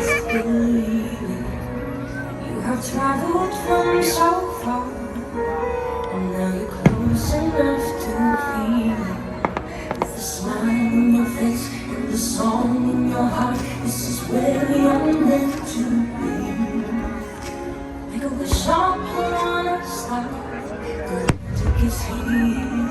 just believe you have traveled from so far, and now you're close enough to feel it. With the smile on your face and the song in your heart, this is where we are meant to be. Make a wish upon a star, to kiss here,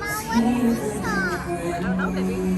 it's here that you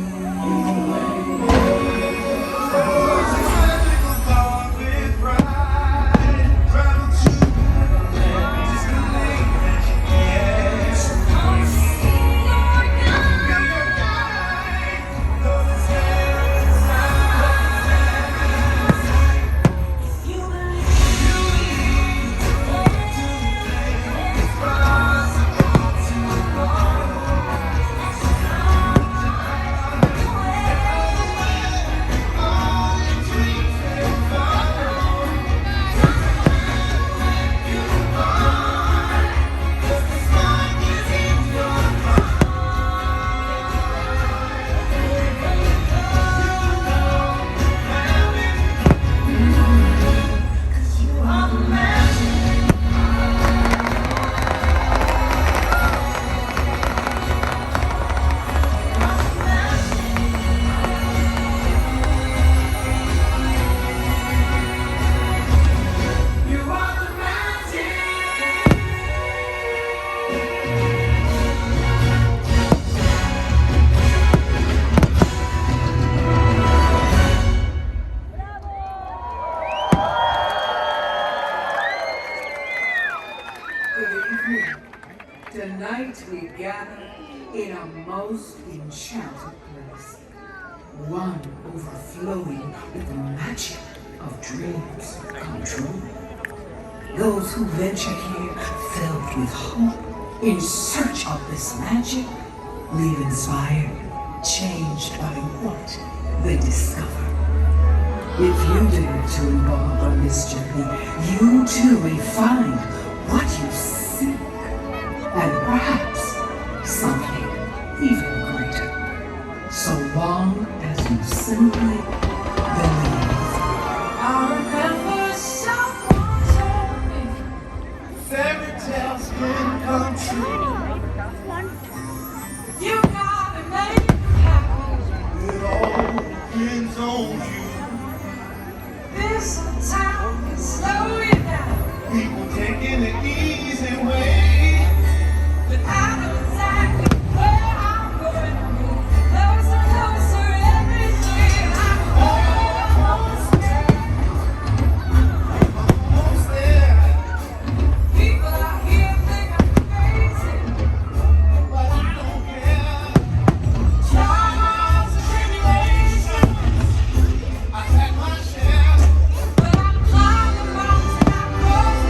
Tonight we gather in a most enchanted place, one overflowing with the magic of dreams come true. Those who venture here filled with hope, in search of this magic, leave inspired, changed by what they discover. If you dare to embark on this journey, you too may find what you seek, and perhaps something even greater, so long as you simply believe. I remember someone told me Fairy tales can come true. you gotta make it happen. It all depends on you. This town can slow you down, People taking the easy way. but I know exactly where I'm going to move closer, closer every day. I'm almost there. Almost there, People out here think I'm crazy. but I don't care. Trials and tribulations, I had my share. but I'm climbing the mountain. I'm close.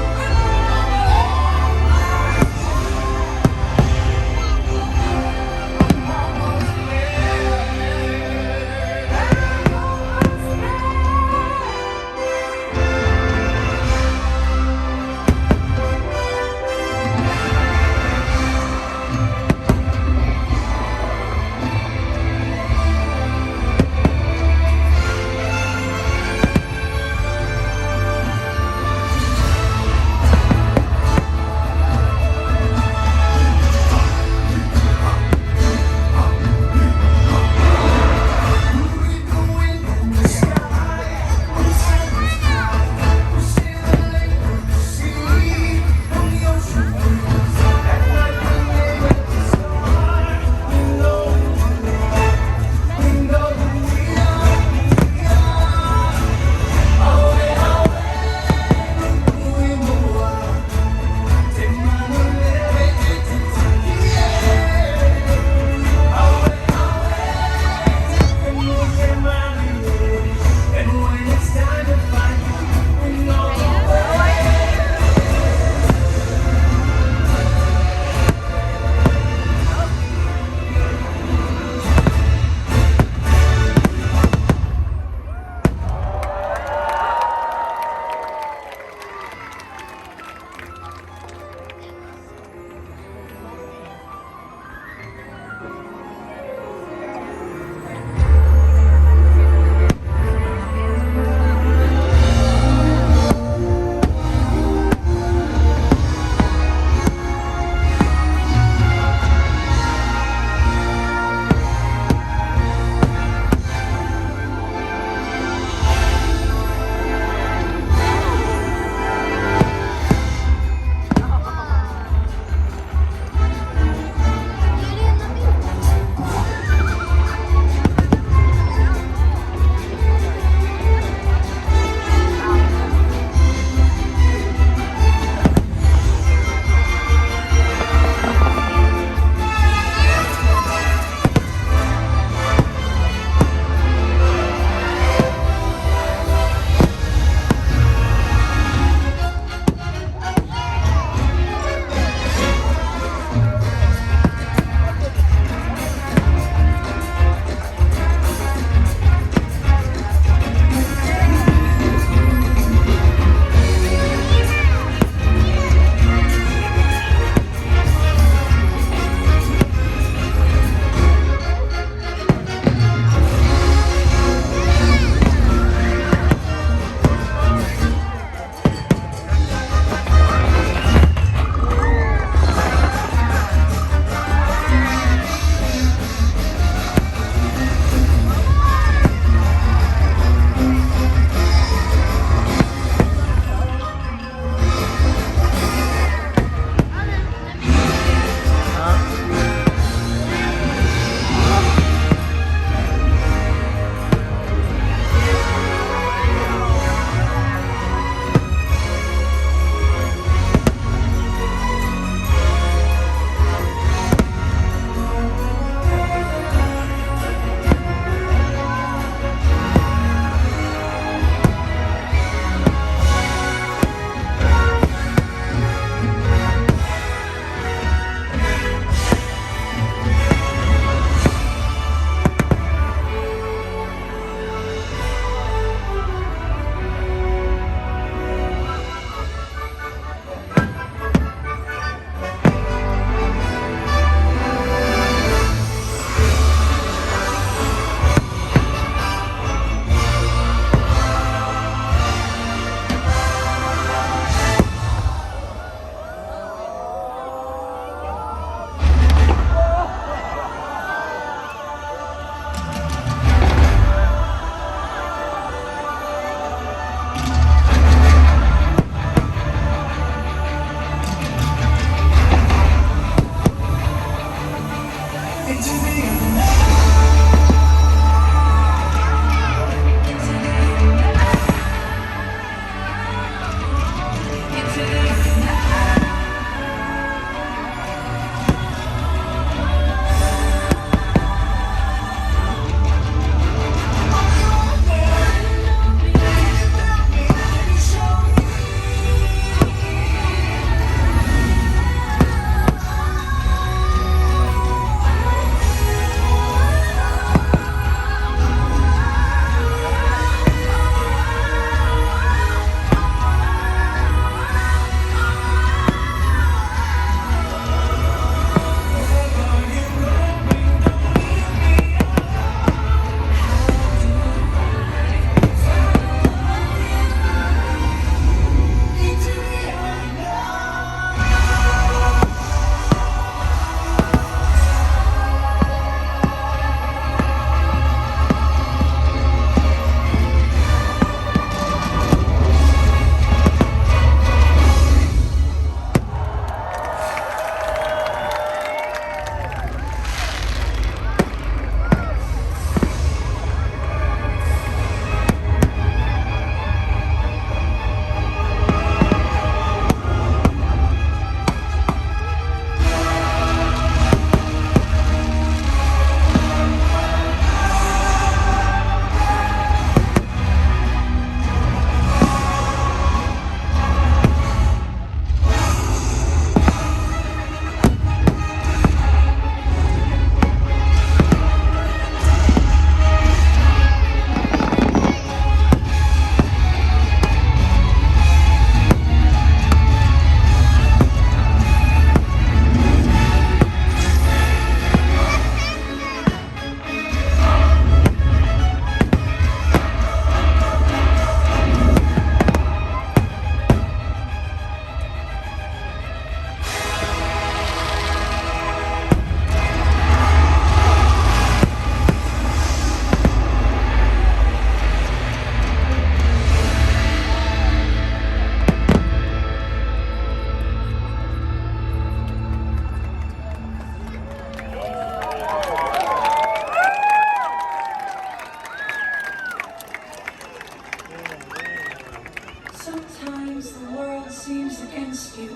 Sometimes the world seems against you.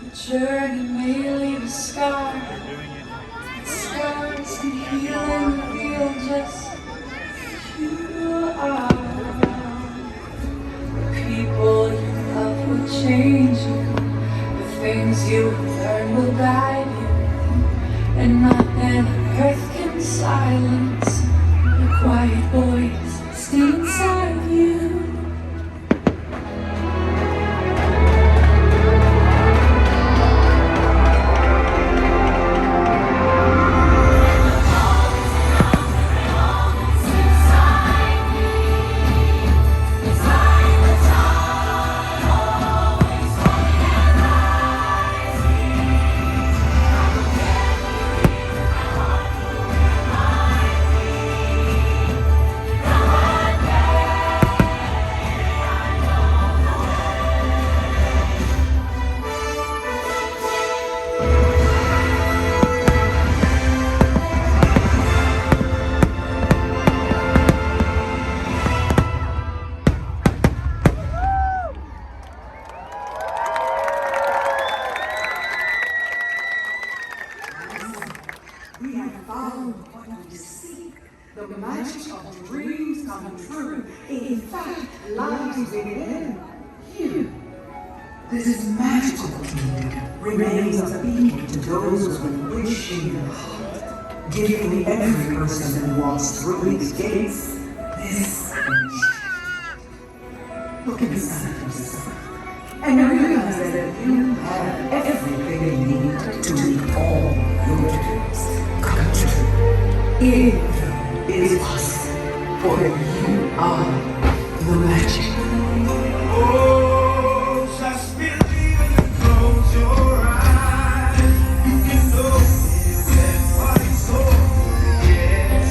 The journey may leave a scar. But scars can heal and reveal just who you are. The people you love will change you. The things you learn will guide you. And nothing on earth can silence the quiet voice still inside you. We have found what we seek. The magic of dreams come true. In fact, lies within you. This magical kingdom remains a beacon to those who wish in their heart, giving every person who walks through its gates this wish. Look inside yourself and realize that you have everything you need to make all your dreams come true. It is possible, for you are the magic. Oh, just believe and close your eyes. You can know that what it's so. Yeah.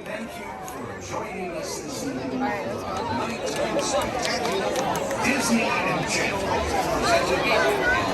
Thank you for joining us this evening. Tonight's spectacular Disney and Channel presented by